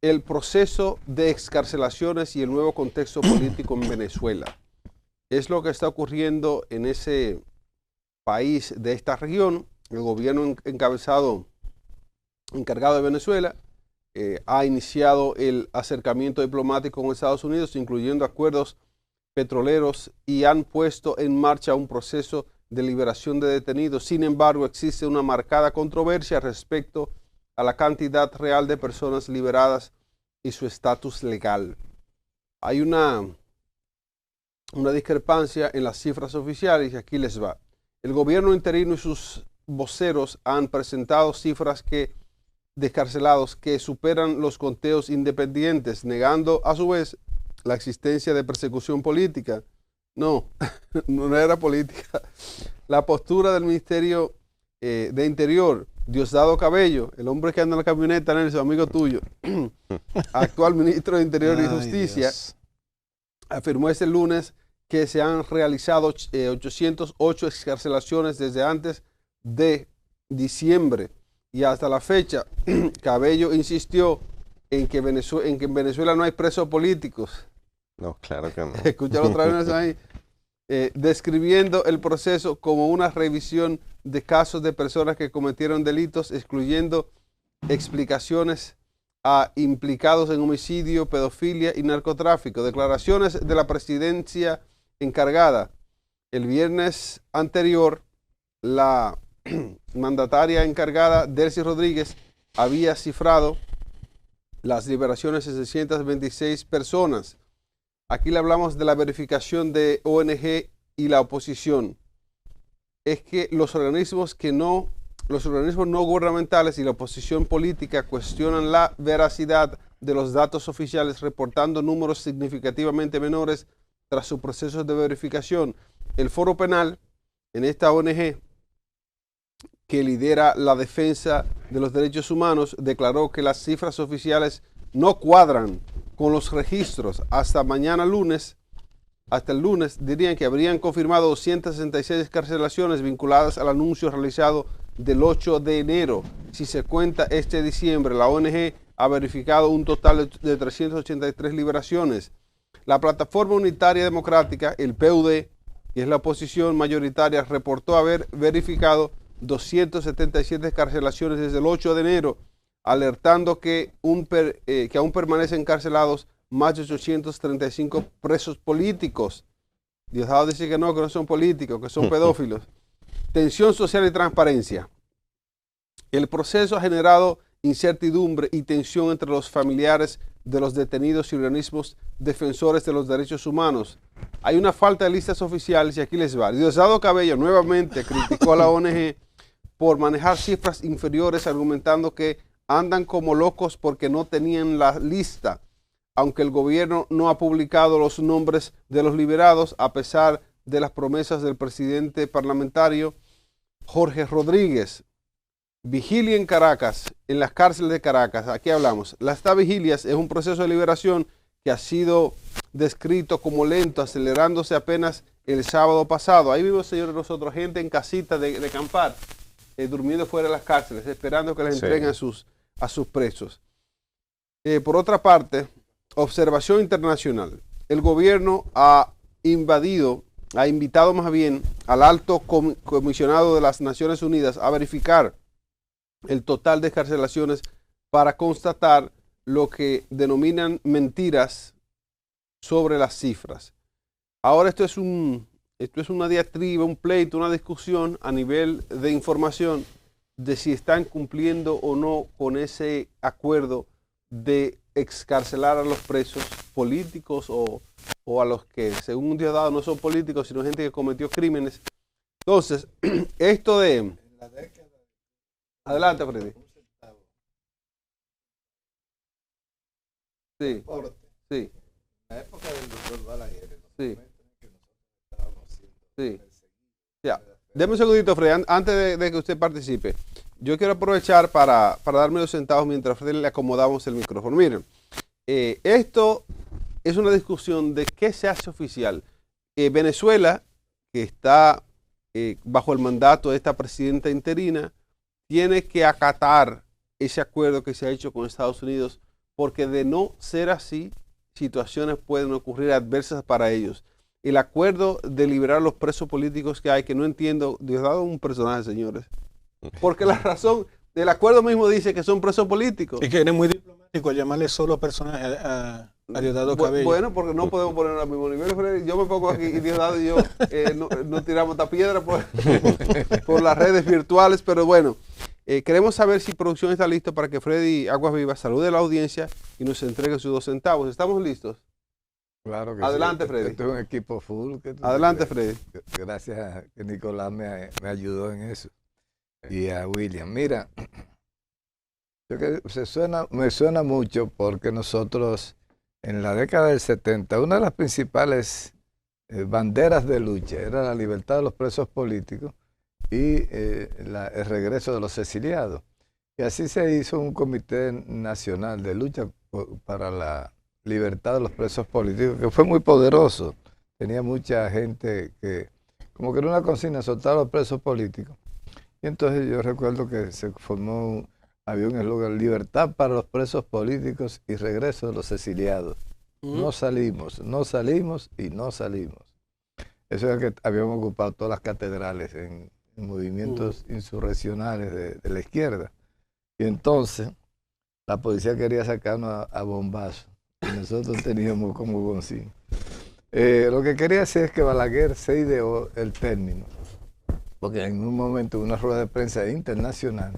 el proceso de excarcelaciones y el nuevo contexto político en Venezuela. Es lo que está ocurriendo en ese país de esta región. El gobierno encargado de Venezuela ha iniciado el acercamiento diplomático con Estados Unidos, incluyendo acuerdos petroleros, y han puesto en marcha un proceso de liberación de detenidos. Sin embargo, existe una marcada controversia respecto a la cantidad real de personas liberadas y su estatus legal. Hay una discrepancia en las cifras oficiales y aquí les va. El gobierno interino y sus voceros han presentado cifras de excarcelados que superan los conteos independientes, negando a su vez la existencia de persecución política. No, no era política. La postura del Ministerio de Interior, Diosdado Cabello, el hombre que anda en la camioneta, Nelson, amigo tuyo, actual ministro de Interior y Justicia, Dios, afirmó este lunes que se han realizado 808 excarcelaciones desde antes de diciembre y hasta la fecha. Cabello insistió en que en Venezuela no hay presos políticos. No, claro que no. Escúchalo otra vez ahí. Describiendo el proceso como una revisión de casos de personas que cometieron delitos, excluyendo explicaciones a implicados en homicidio, pedofilia y narcotráfico. Declaraciones de la presidencia encargada. El viernes anterior, la mandataria encargada, Delcy Rodríguez, había cifrado las liberaciones de 626 personas. Aquí le hablamos de la verificación de ONG y la oposición. Es que los organismos no gubernamentales y la oposición política cuestionan la veracidad de los datos oficiales, reportando números significativamente menores tras su proceso de verificación. El Foro Penal, en esta ONG que lidera la defensa de los derechos humanos, declaró que las cifras oficiales no cuadran con los registros. Hasta el lunes, dirían que habrían confirmado 266 excarcelaciones vinculadas al anuncio realizado del 8 de enero. Si se cuenta este diciembre, la ONG ha verificado un total de 383 liberaciones. La Plataforma Unitaria Democrática, el PUD, que es la oposición mayoritaria, reportó haber verificado 277 excarcelaciones desde el 8 de enero, alertando que aún permanecen encarcelados más de 835 presos políticos. Diosdado dice que no son políticos, que son pedófilos. Tensión social y transparencia. El proceso ha generado incertidumbre y tensión entre los familiares de los detenidos y organismos defensores de los derechos humanos. Hay una falta de listas oficiales y aquí les va. Diosdado Cabello nuevamente criticó a la ONG por manejar cifras inferiores, argumentando que andan como locos porque no tenían la lista, aunque el gobierno no ha publicado los nombres de los liberados, a pesar de las promesas del presidente parlamentario Jorge Rodríguez. Vigilia en Caracas, en las cárceles de Caracas. Aquí hablamos. Las vigilias es un proceso de liberación que ha sido descrito como lento, acelerándose apenas el sábado pasado. Ahí vimos, señores, nosotros gente en casita de acampar, durmiendo fuera de las cárceles, esperando que les entreguen a sus presos. Por otra parte, observación internacional. El gobierno ha invitado más bien al alto comisionado de las Naciones Unidas a verificar el total de excarcelaciones para constatar lo que denominan mentiras sobre las cifras. Ahora esto es una diatriba, un pleito, una discusión a nivel de información de si están cumpliendo o no con ese acuerdo de excarcelar a los presos políticos o a los que, según Diosdado, no son políticos, sino gente que cometió crímenes. Entonces, esto de... Adelante, Freddy. Sí, sí. En la época del doctor Balaguer, sí. Que nosotros estábamos haciendo, sí. Ya. Deme un segundito, Freddy, antes de que usted participe. Yo quiero aprovechar para darme 2 centavos mientras a Freddy le acomodamos el micrófono. Miren, esto es una discusión de qué se hace oficial. Venezuela, que está bajo el mandato de esta presidenta interina, tiene que acatar ese acuerdo que se ha hecho con Estados Unidos porque de no ser así, situaciones pueden ocurrir adversas para ellos. El acuerdo de liberar los presos políticos que hay, que no entiendo, Diosdado es un personaje, señores, porque la razón del acuerdo mismo dice que son presos políticos. Y que eres muy diplomático al llamarle solo personaje a Diosdado Cabello. Bueno, porque no podemos poner al mismo nivel, Freddy. Yo me pongo aquí y Diosdado y yo no tiramos esta piedra por las redes virtuales, pero bueno, queremos saber si producción está listo para que Freddy Aguas Vivas salude a la audiencia y nos entregue sus 2 centavos. ¿Estamos listos? Claro que Adelante, sí. Freddy. Este es un equipo full. Adelante, Freddy. Gracias a que Nicolás me ayudó en eso. Y a William. Mira, me suena mucho porque nosotros en la década del 70, una de las principales banderas de lucha era la libertad de los presos políticos y el regreso de los exiliados. Y así se hizo un comité nacional de lucha para la libertad de los presos políticos, que fue muy poderoso. Tenía mucha gente que, como que era una consigna, soltar a los presos políticos. Y entonces yo recuerdo que se formó, había un eslogan: libertad para los presos políticos y regreso de los exiliados. No salimos, no salimos y no salimos. Eso es que habíamos ocupado todas las catedrales en movimientos insurreccionales de la izquierda. Y entonces la policía quería sacarnos a bombazos. Y nosotros teníamos como boncín. Lo que quería hacer es que Balaguer se ideó el término. Porque en un momento, en una rueda de prensa internacional,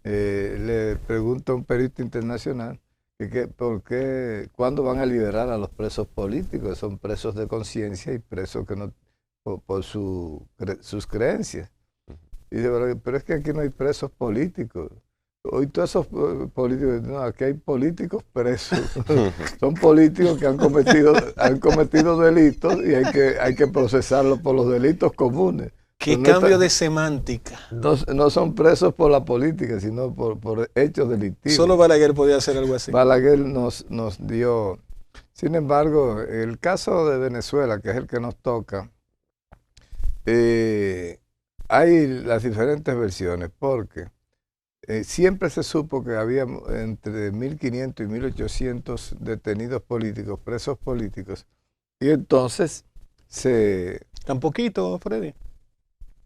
le pregunta a un periodista internacional ¿cuándo van a liberar a los presos políticos? Son presos de conciencia y presos que no por sus creencias. Y dice, pero es que aquí no hay presos políticos. Hoy todos esos políticos, no, aquí hay políticos presos. Son políticos que han cometido delitos y hay que procesarlos por los delitos comunes. ¿Qué no cambio de semántica? No son presos por la política, sino por hechos delictivos. Solo Balaguer podía hacer algo así. Balaguer nos dio. Sin embargo, el caso de Venezuela, que es el que nos toca, hay las diferentes versiones, porque siempre se supo que había entre 1.500 y 1.800 detenidos políticos, presos políticos, y entonces ¿Tan poquito, Freddy?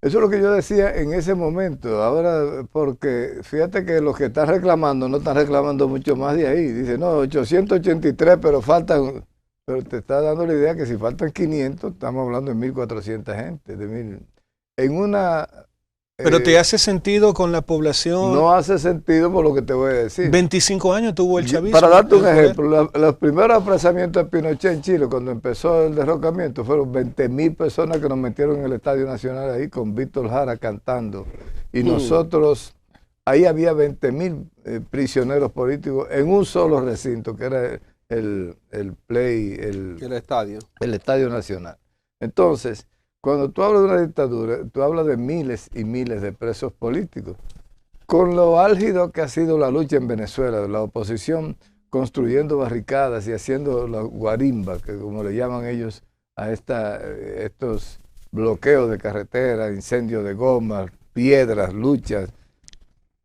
Eso es lo que yo decía en ese momento. Ahora, porque fíjate que los que están reclamando no están reclamando mucho más de ahí. Dice, no, 883, pero faltan. Pero te está dando la idea que si faltan 500, estamos hablando de 1.400 gente. En una... Pero te hace sentido con la población. No hace sentido por lo que te voy a decir. 25 años tuvo el chavismo. Para darte un ejemplo, los primeros apresamientos de Pinochet en Chile, cuando empezó el derrocamiento, fueron 20.000 personas que nos metieron en el Estadio Nacional ahí con Víctor Jara cantando. Y nosotros, ahí había 20.000 prisioneros políticos en un solo recinto, que era el Estadio Nacional. Entonces, cuando tú hablas de una dictadura, tú hablas de miles y miles de presos políticos. Con lo álgido que ha sido la lucha en Venezuela, la oposición construyendo barricadas y haciendo la guarimba, que como le llaman ellos a estos bloqueos de carretera, incendios de gomas, piedras, luchas.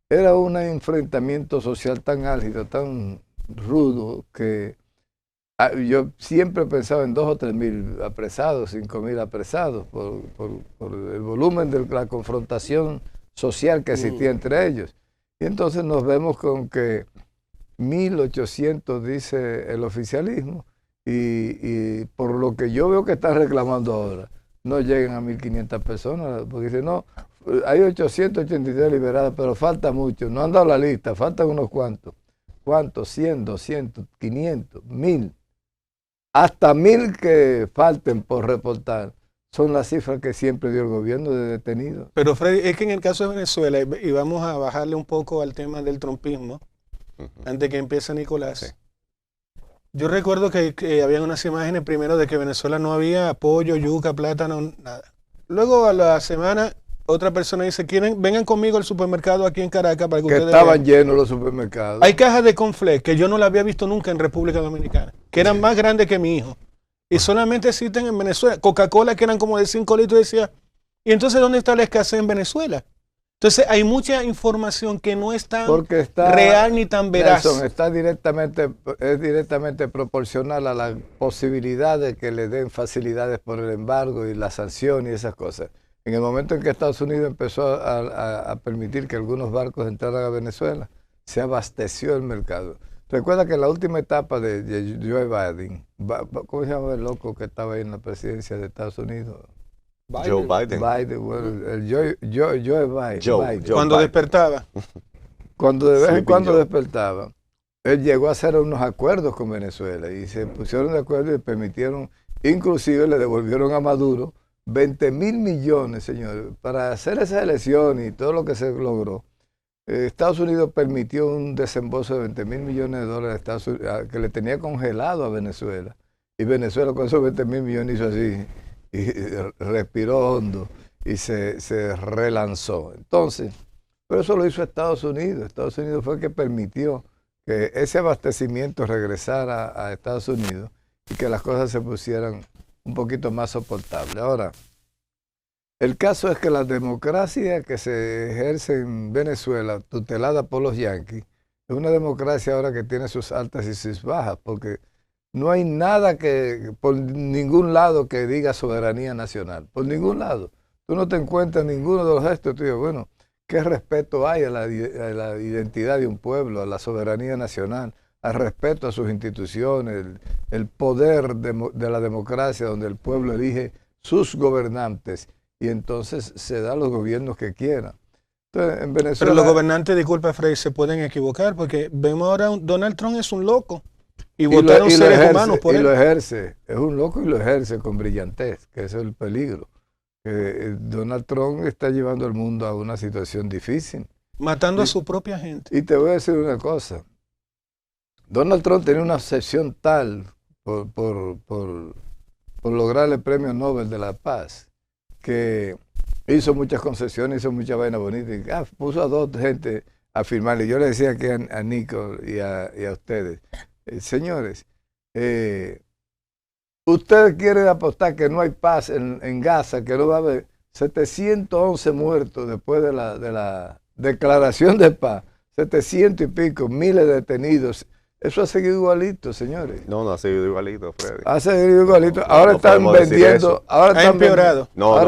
Era un enfrentamiento social tan álgido, tan rudo, que yo siempre pensaba en 2.000 o 3.000 apresados, 5.000 apresados, por el volumen de la confrontación social que existía entre ellos. Y entonces nos vemos con que 1.800 dice el oficialismo, y por lo que yo veo que están reclamando ahora, no llegan a 1.500 personas, porque dicen, no, hay 883 liberados, pero falta mucho, no han dado la lista, faltan unos cuantos. ¿Cuántos? 100, 200, 500, 1.000. Hasta 1.000 que falten por reportar son las cifras que siempre dio el gobierno de detenidos. Pero Freddy, es que en el caso de Venezuela, y vamos a bajarle un poco al tema del trumpismo, antes que empiece Nicolás. Sí. Yo recuerdo que habían unas imágenes primero de que en Venezuela no había pollo, yuca, plátano, nada. Luego a la semana otra persona dice, vengan conmigo al supermercado aquí en Caracas para que ustedes estaban llenos los supermercados. Hay cajas de conflé que yo no las había visto nunca en República Dominicana, que eran más grandes que mi hijo. Y solamente existen en Venezuela. Coca-Cola, que eran como de 5 litros, decía, ¿y entonces dónde está la escasez en Venezuela? Entonces hay mucha información que no es tan Porque está, real ni tan veraz. Nelson, es directamente proporcional a la posibilidad de que le den facilidades por el embargo y la sanción y esas cosas. En el momento en que Estados Unidos empezó a permitir que algunos barcos entraran a Venezuela, se abasteció el mercado. Recuerda que en la última etapa de Joe Biden, ¿cómo se llama el loco que estaba ahí en la presidencia de Estados Unidos? Joe Biden. Bueno, Joe Biden. Cuando despertaba. Cuando de vez en cuando Joe. despertaba, él llegó a hacer unos acuerdos con Venezuela y se pusieron de acuerdo y permitieron, inclusive le devolvieron a Maduro 20.000 millones, señores, para hacer esa elección y todo lo que se logró. Estados Unidos permitió un desembolso de 20.000 millones de dólares a Estados Unidos, que le tenía congelado a Venezuela. Y Venezuela con esos 20.000 millones hizo así, y respiró hondo y se relanzó. Entonces, pero eso lo hizo Estados Unidos. Estados Unidos fue el que permitió que ese abastecimiento regresara a Estados Unidos y que las cosas se pusieran un poquito más soportables. Ahora, el caso es que la democracia que se ejerce en Venezuela, tutelada por los yanquis, es una democracia ahora que tiene sus altas y sus bajas, porque no hay nada que, por ningún lado, que diga soberanía nacional, por ningún lado. Tú no te encuentras ninguno de los gestos, tú dices, bueno, ¿qué respeto hay a la identidad de un pueblo, a la soberanía nacional, al respeto a sus instituciones, el poder de la democracia donde el pueblo elige sus gobernantes y entonces se da los gobiernos que quieran? Entonces, en Venezuela, Pero los gobernantes, disculpa Freddy, se pueden equivocar porque vemos ahora Donald Trump es un loco y votaron seres humanos por él. Y lo ejerce, es un loco y lo ejerce con brillantez, que ese es el peligro. Donald Trump está llevando al mundo a una situación difícil. Matando a su propia gente. Y te voy a decir una cosa. Donald Trump tenía una obsesión tal por lograr el premio Nobel de la Paz que hizo muchas concesiones, hizo mucha vaina bonita y puso a dos gente a firmarle. Yo le decía aquí a Nico y a ustedes, señores, ustedes quieren apostar que no hay paz en Gaza, que no va a haber 711 muertos después de la declaración de paz, 700 y pico, miles de detenidos. Eso ha seguido igualito, señores. No ha seguido igualito, Freddy. Ha seguido igualito. Ahora están vendiendo,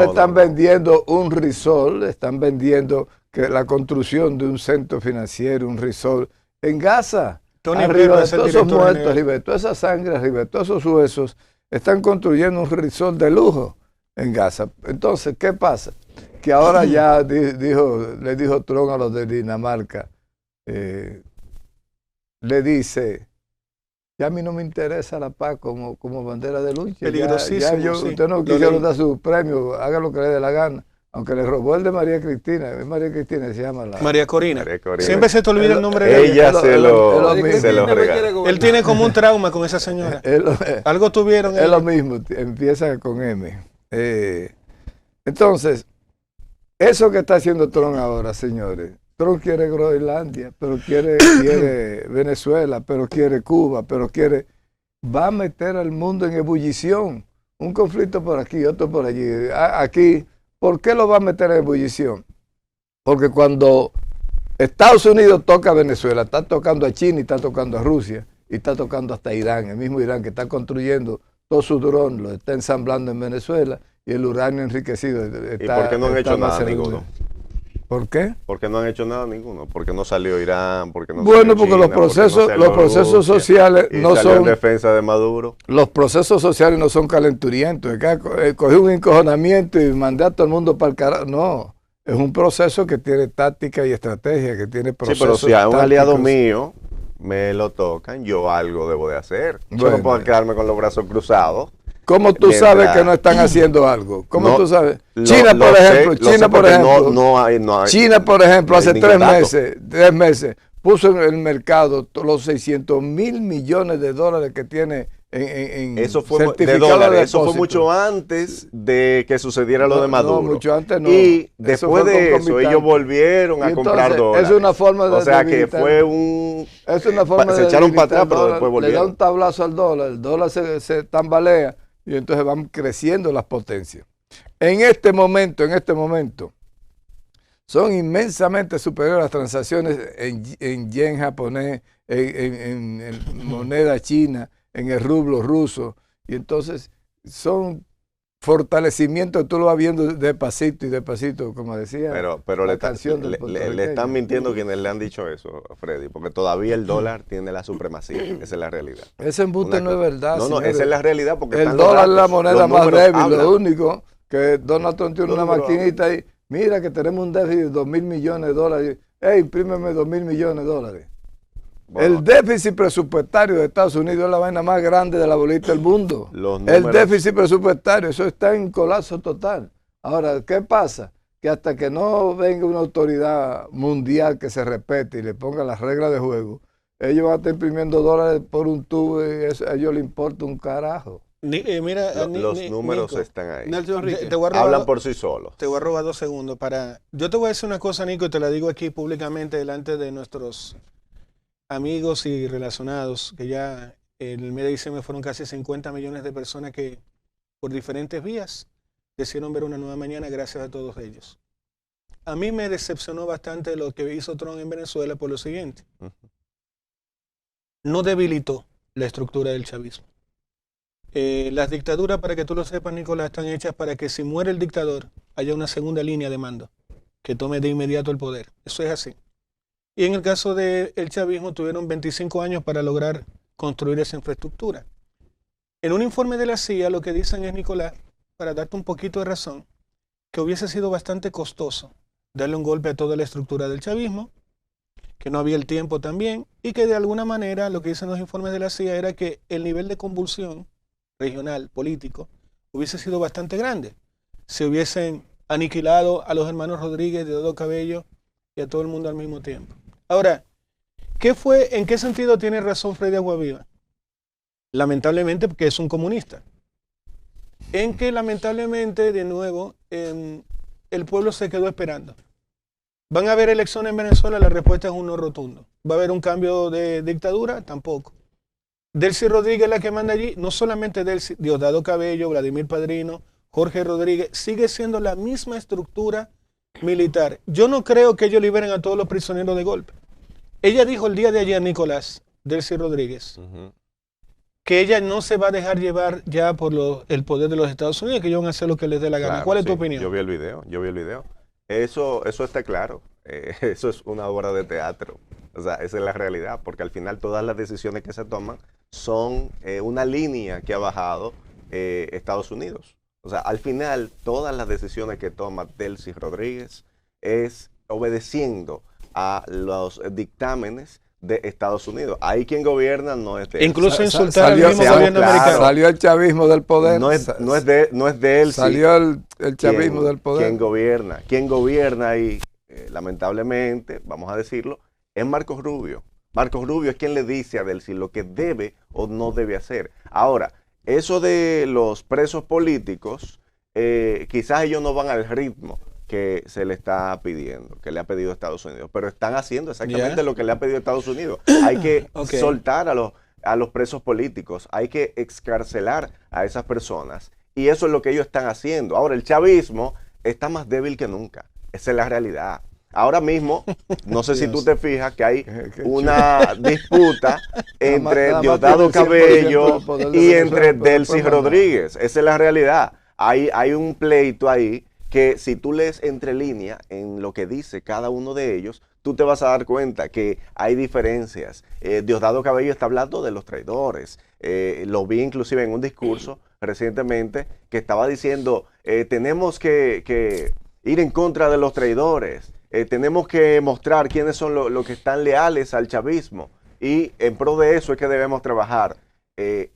están vendiendo un resort, están vendiendo que la construcción de un centro financiero, un resort en Gaza. Arriba de todos esos muertos, arriba de toda esa sangre, arriba de todos esos huesos, están construyendo un resort de lujo en Gaza. Entonces, ¿qué pasa? Que ahora ya le dijo Trump a los de Dinamarca, le dice, ya a mí no me interesa la paz como bandera de lucha. Peligrosísimo, sí. Usted no quisiera dar su premio, haga lo que le dé la gana. Aunque le robó el de María Cristina. María Cristina se llama la... María Corina. Siempre se te olvida el nombre de ella. Ella se lo regala. Él tiene como un trauma con esa señora. Algo tuvieron. Es lo mismo, empieza con M. Entonces, eso que está haciendo Trump ahora, señores. Trump quiere Groenlandia, pero quiere Venezuela, pero quiere Cuba, pero va a meter al mundo en ebullición. Un conflicto por aquí, otro por allí. Aquí, ¿por qué lo va a meter en ebullición? Porque cuando Estados Unidos toca a Venezuela, está tocando a China y está tocando a Rusia y está tocando hasta Irán, el mismo Irán que está construyendo todos sus drones, los está ensamblando en Venezuela y el uranio enriquecido está... ¿Y por qué no han hecho nada ninguno? ¿Por qué? Porque no han hecho nada ninguno, porque no salió Irán, porque no bueno, salió porque China, los procesos sociales no son en defensa de Maduro. Los procesos sociales no son calenturientos. Cogí un encojonamiento y mandé a todo el mundo para el carajo. No, es un proceso que tiene táctica y estrategia, que tiene procesos. Sí, pero si a un aliado mío me lo tocan, yo algo debo de hacer. Yo no puedo quedarme con los brazos cruzados. ¿Cómo tú sabes que no están haciendo algo? ¿Cómo tú sabes? China, por ejemplo, China, por ejemplo, hace 3 meses, puso en el mercado los 600.000 millones de dólares que tiene en eso fue de dólares. Eso fue mucho antes de que sucediera lo de Maduro. No, mucho antes no. Y después de eso, ellos volvieron a comprar dólares. Es una forma de... O sea que fue un... Es una forma se echaron para atrás, pero después volvieron. Le da un tablazo al dólar, el dólar se tambalea y entonces van creciendo las potencias. En este momento, son inmensamente superiores a las transacciones en yen japonés, en moneda china, en el rublo ruso. Y entonces son fortalecimientos, tú lo vas viendo despacito y despacito, como decía pero la canción del le están mintiendo quienes le han dicho eso, Freddy, porque todavía el dólar tiene la supremacía. Esa es la realidad. Ese embuste no es verdad. No, señores. esa es la realidad, porque el dólar es la moneda más débil. hablan. Lo único que Donald Trump tiene una maquinita ahí, mira que tenemos un déficit de 2.000 millones de dólares. Imprímeme 2.000 millones de dólares. Bueno, el déficit presupuestario de Estados Unidos es la vaina más grande de la bolita del mundo. El déficit presupuestario, eso está en colapso total. Ahora, ¿qué pasa? Que hasta que no venga una autoridad mundial que se respete y le ponga las reglas de juego, ellos van a estar imprimiendo dólares por un tubo y eso, a ellos les importa un carajo. Los números Nico, están ahí. Hablan por sí solos. Te voy a robar 2 segundos yo te voy a decir una cosa, Nico, y te la digo aquí públicamente delante de nuestros amigos y relacionados, que ya en el mes de diciembre fueron casi 50 millones de personas que por diferentes vías decidieron ver una nueva mañana gracias a todos ellos. A mí me decepcionó bastante lo que hizo Trump en Venezuela por lo siguiente. No debilitó la estructura del chavismo. Las dictaduras, para que tú lo sepas, Nicolás, están hechas para que si muere el dictador haya una segunda línea de mando que tome de inmediato el poder. Eso es así. Y en el caso del chavismo tuvieron 25 años para lograr construir esa infraestructura. En un informe de la CIA lo que dicen es, Nicolás, para darte un poquito de razón, que hubiese sido bastante costoso darle un golpe a toda la estructura del chavismo, que no había el tiempo también, y que de alguna manera lo que dicen los informes de la CIA era que el nivel de convulsión regional, político, hubiese sido bastante grande. Se hubiesen aniquilado a los hermanos Rodríguez, Diosdado Cabello y a todo el mundo al mismo tiempo. Ahora, ¿en qué sentido tiene razón Freddy Aguaviva? Lamentablemente porque es un comunista. En que lamentablemente, de nuevo, el pueblo se quedó esperando. ¿Van a haber elecciones en Venezuela? La respuesta es un no rotundo. ¿Va a haber un cambio de dictadura? Tampoco. Delcy Rodríguez, la que manda allí, no solamente Delcy, Diosdado Cabello, Vladimir Padrino, Jorge Rodríguez, sigue siendo la misma estructura militar. Yo no creo que ellos liberen a todos los prisioneros de golpe. Ella dijo el día de ayer, Nicolás, Delcy Rodríguez, que ella no se va a dejar llevar ya por el poder de los Estados Unidos, que ellos van a hacer lo que les dé la gana. Claro, ¿Cuál es tu opinión? Yo vi el video. Eso está claro. Eso es una obra de teatro. O sea, esa es la realidad, porque al final todas las decisiones que se toman son una línea que ha bajado Estados Unidos. O sea, al final todas las decisiones que toma Delcy Rodríguez es obedeciendo a los dictámenes de Estados Unidos. Ahí quien gobierna no es Delcy. Incluso insultar al mismo gobierno americano. Salió el chavismo del poder. No es Delcy. Salió el chavismo del poder. Quien gobierna ahí, lamentablemente, vamos a decirlo, es Marcos Rubio. Marcos Rubio es quien le dice a Delcy lo que debe o no debe hacer. Ahora, eso de los presos políticos, quizás ellos no van al ritmo que se le está pidiendo, que le ha pedido Estados Unidos, pero están haciendo exactamente lo que le ha pedido Estados Unidos. Hay que soltar a los presos políticos, hay que excarcelar a esas personas, y eso es lo que ellos están haciendo. Ahora, el chavismo está más débil que nunca, esa es la realidad. Ahora mismo, no sé si tú te fijas que hay una disputa entre Diosdado Cabello y entre Delcy Rodríguez. Esa es la realidad. Hay un pleito ahí que si tú lees entre líneas en lo que dice cada uno de ellos, tú te vas a dar cuenta que hay diferencias. Diosdado Cabello está hablando de los traidores. Lo vi inclusive en un discurso recientemente que estaba diciendo, tenemos que ir en contra de los traidores. Tenemos que mostrar quiénes son los que están leales al chavismo, y en pro de eso es que debemos trabajar.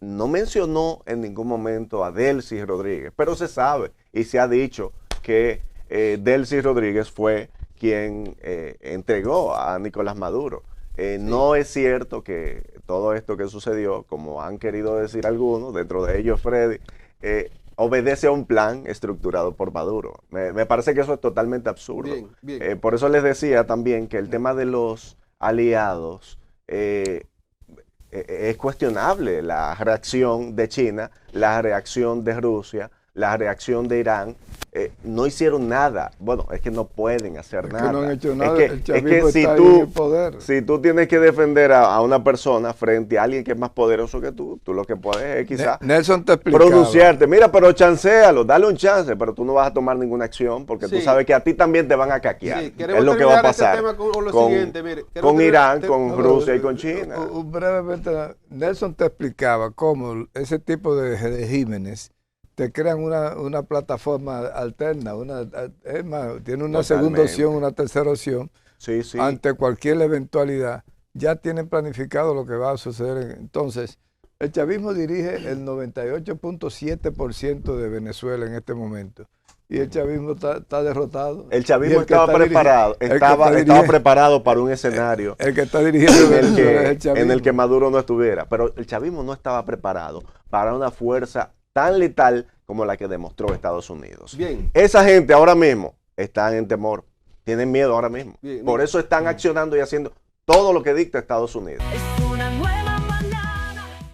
No mencionó en ningún momento a Delcy Rodríguez, pero se sabe y se ha dicho que Delcy Rodríguez fue quien entregó a Nicolás Maduro. No es cierto que todo esto que sucedió, como han querido decir algunos, dentro de ellos Freddy, obedece a un plan estructurado por Maduro. Me parece que eso es totalmente absurdo. Bien. Por eso les decía también que el tema de los aliados es cuestionable. La reacción de China, la reacción de Rusia, la reacción de Irán, no hicieron nada. Bueno, es que no pueden hacer nada. Que no han hecho nada. Es que, el chavismo si está ahí tú, en el poder. Si tú tienes que defender a una persona frente a alguien que es más poderoso que tú lo que puedes es quizás Nelson te explicaba. pronunciarte. Mira, pero chancéalo, dale un chance, pero tú no vas a tomar ninguna acción porque tú sabes que a ti también te van a caquear. Sí, es lo que va a pasar este tema con lo con, siguiente, mire, con Irán, con Rusia y con China. Brevemente, Nelson te explicaba cómo ese tipo de regímenes te crean una plataforma alterna, es más, tiene una segunda opción, una tercera opción, sí, sí. ante cualquier eventualidad. Ya tienen planificado lo que va a suceder. Entonces, el chavismo dirige el 98.7% de Venezuela en este momento. Y el chavismo está derrotado. El chavismo estaba preparado, estaba preparado para un escenario el que está dirigiendo en el que Maduro no estuviera. Pero el chavismo no estaba preparado para una fuerza tan letal como la que demostró Estados Unidos. Bien. Esa gente ahora mismo están en temor, tienen miedo ahora mismo. Bien. Por eso están accionando y haciendo todo lo que dicta Estados Unidos.